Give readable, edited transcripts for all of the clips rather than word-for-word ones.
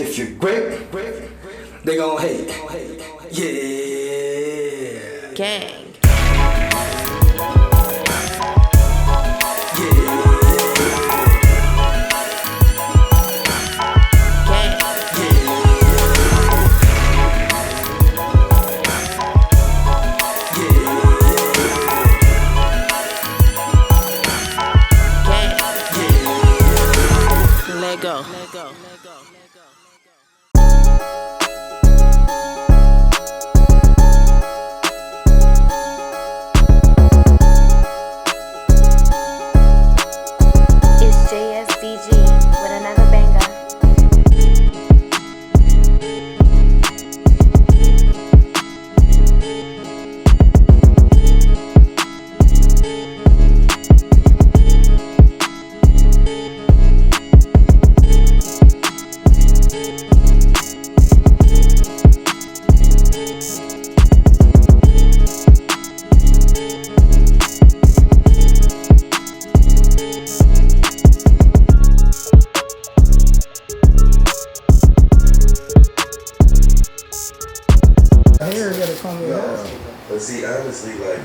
If you're great, they gon' hate. Yeah. Gang. Let go. It's JSDG with another banger. Hair gotta come with us. But see, honestly, like,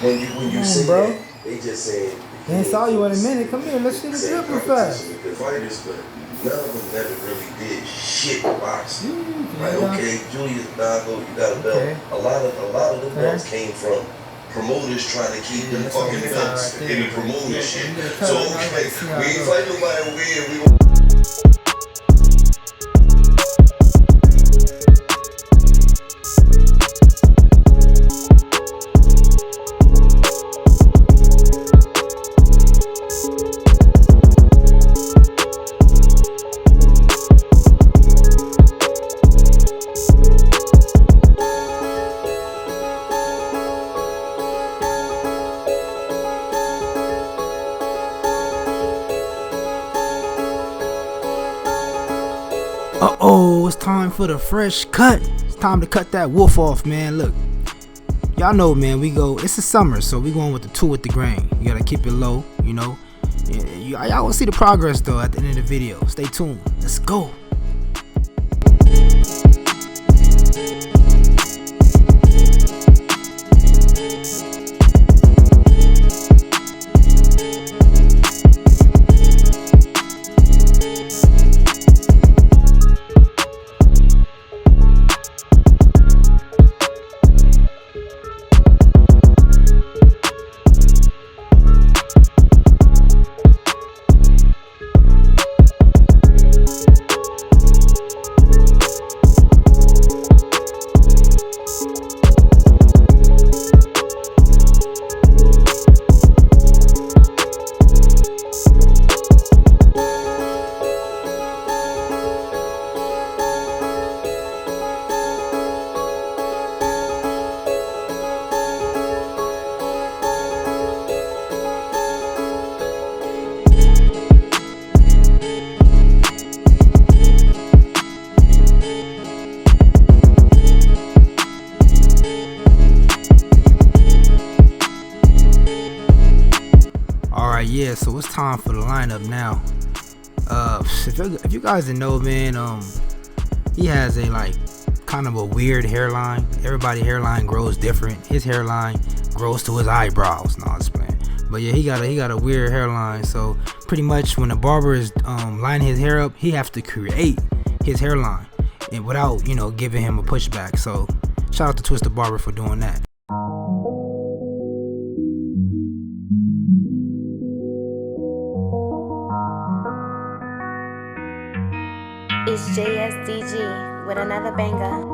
when you say bro. that, they just saying. They ain't saw you in a minute. Come here, let's see the dripping fast. With the fighters, but none of them never really did shit boxing. Like, okay, Julius Dago, you got a belt. Okay. A lot of them belts came from promoters trying to keep them fucking belts in the promoter shit. So okay, we ain't fight nobody weird. We gon' Uh-oh, it's time for the fresh cut. It's time to cut that wolf off, man. Look, y'all know, man, it's the summer, so we going with the 2 with the grain. You gotta keep it low, you know. Y'all will see the progress, though, at the end of the video. Stay tuned. Let's go. Yeah, so it's time for the lineup now. If you guys didn't know, man, he has a kind of a weird hairline. Everybody's hairline grows different. His hairline grows to his eyebrows. No, I'm just playing. But yeah, he got a weird hairline. So pretty much when the barber is lining his hair up, he has to create his hairline and without giving him a pushback. So shout out to Twisted Barber for doing that. It's JSDG with another banger.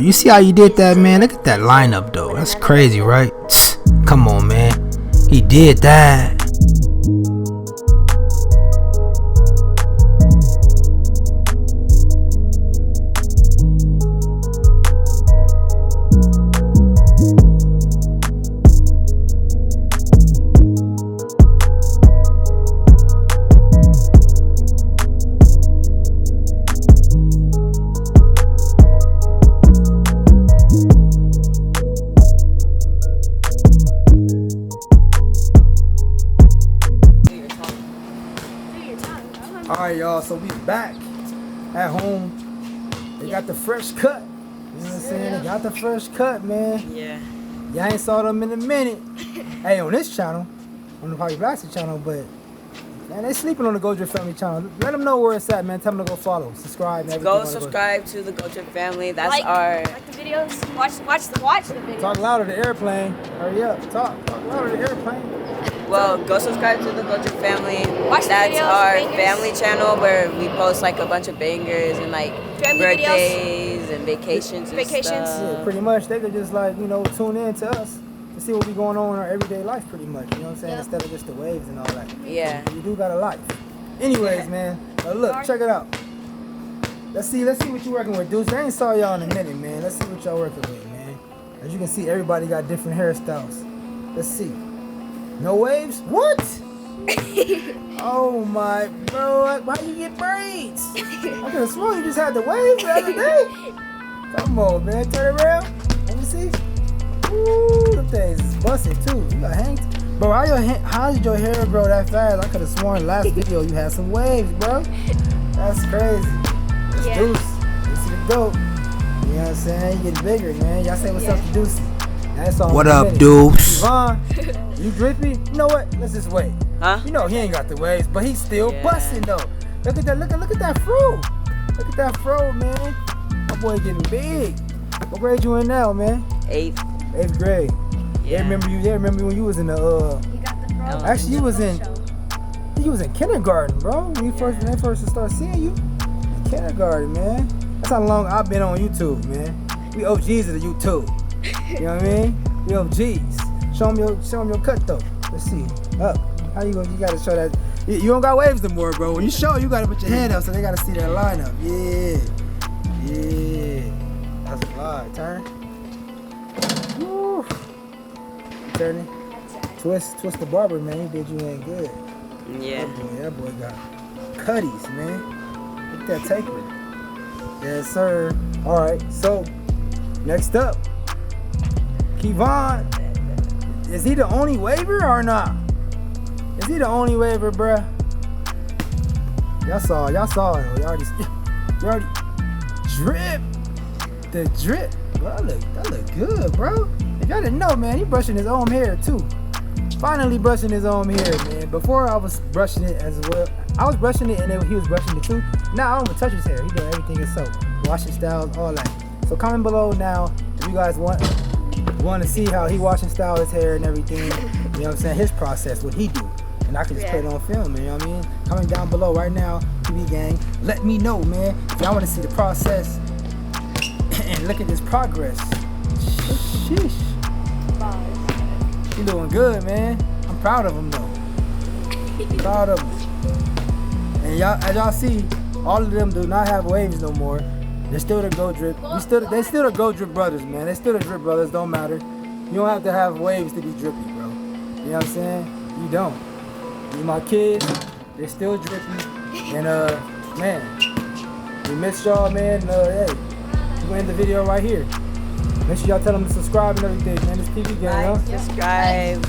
You see how you did that, man? Look at that lineup, though. That's crazy, right? Come on, man. He did that. Alright, y'all, so we back at home. They got the fresh cut. You know what I'm saying? They got the fresh cut, man. Yeah. Y'all ain't saw them in a minute. Hey, on this channel, on the poppyblasted channel, but man, they sleeping on the Go Drip Family channel. Let them know where it's at, man. Tell them to go follow, subscribe, and everything. Go subscribe to the Go Drip Family. That's like our. Like the videos. Watch the videos. Talk louder, the airplane. Hurry up. Talk louder, the airplane. Well, go subscribe to the Go Drip Family. Watch the That's videos, our bangers. family channel where we post like a bunch of bangers and like Family birthdays and vacations. Vacations. And Yeah, pretty much. They could just like, you know, tune in to us to see what we going on in our everyday life, pretty much. You know what I'm saying? Yeah. Instead of just the waves and all that. Yeah. You do got a life. Anyways, man. Look, check it out. Let's see what you working with, dudes. I ain't saw y'all in a minute, man. Let's see what y'all working with, man. As you can see, everybody got different hairstyles. Let's see. No waves? What? Oh my, bro. Why you get braids? I could have sworn you just had the waves the other day. Come on, man. Turn around. Let me see. Ooh, them things is busted too. You got hanged. Bro, how did your hair grow that fast? I could have sworn last video you had some waves, bro. That's crazy. It's Yeah. Deuce. This is the dope. You know what I'm saying? You getting bigger, man. Y'all say what's up to Deuce. That's all. What in a up, minute. Deuce? Yvonne, you drippy? You know what? Let's just wait. Huh? You know he ain't got the waves, but he's still Yeah. busting though. Look at that, look at that fro. Look at that fro, man. My boy getting big. What grade you in now, man? 8th. 8th grade. They Yeah. remember you. They remember when you was in the You got the throw. Actually, you was in kindergarten, bro. When they first start seeing you in kindergarten, man. That's how long I've been on YouTube, man. We OGs of the YouTube. You know what I mean? We OGs. Show them your cut though. Let's see. Up. How you gonna? You gotta show that. You don't got waves no more, bro. When you show, you gotta put your hand up so they gotta see that lineup. Yeah. That's fly. Turn. Woo. Turning. Twist the barber, man. He did you ain't good. Yeah. That boy got cutties, man. Look at that taper. Yes, sir. All right. So next up, Kevon. Is he the only waiver or not? Is he the only waiver, bruh? Y'all saw it. You already drip. The drip. Bro, that look good, bro. If y'all didn't know, man, he brushing his own hair too. Finally brushing his own hair, man. Before I was brushing it as well. I was brushing it and then he was brushing it too. Now I don't even touch his hair. He doing everything himself. Washing styles, all that. So comment below now if you guys want to see how he washing style his hair and everything. You know what I'm saying? His process, what he do. And I can just put it on film, you know what I mean? Comment down below right now, TV gang. Let me know, man. If y'all want to see the process and look at this progress. Sheesh. He doing good, man. I'm proud of him though. Proud of him. And y'all, as y'all see, all of them do not have waves no more. They're still the Go Drip. They still the Go Drip brothers, man. They still the Drip brothers. Don't matter. You don't have to have waves to be drippy, bro. You know what I'm saying? You don't. You my kids. They're still drippy. And man, we miss y'all, man. Hey, we're in the video right here. Make sure y'all tell them to subscribe and everything, man. This TV gang, huh? Like, subscribe,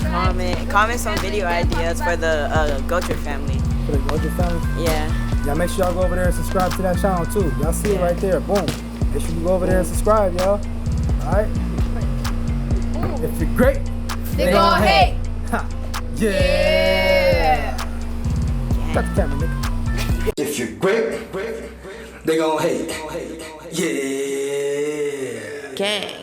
comment some video ideas for the Go Drip Family. For the Go Drip family. Yeah. Y'all make sure y'all go over there and subscribe to that channel too. Y'all see it right there. Boom. Make sure you go over there and subscribe, y'all. Alright? If you're great, They gon' hate. Ha. Yeah. Cut the camera, nigga. If you're great, They gon' hate. Yeah. Gang.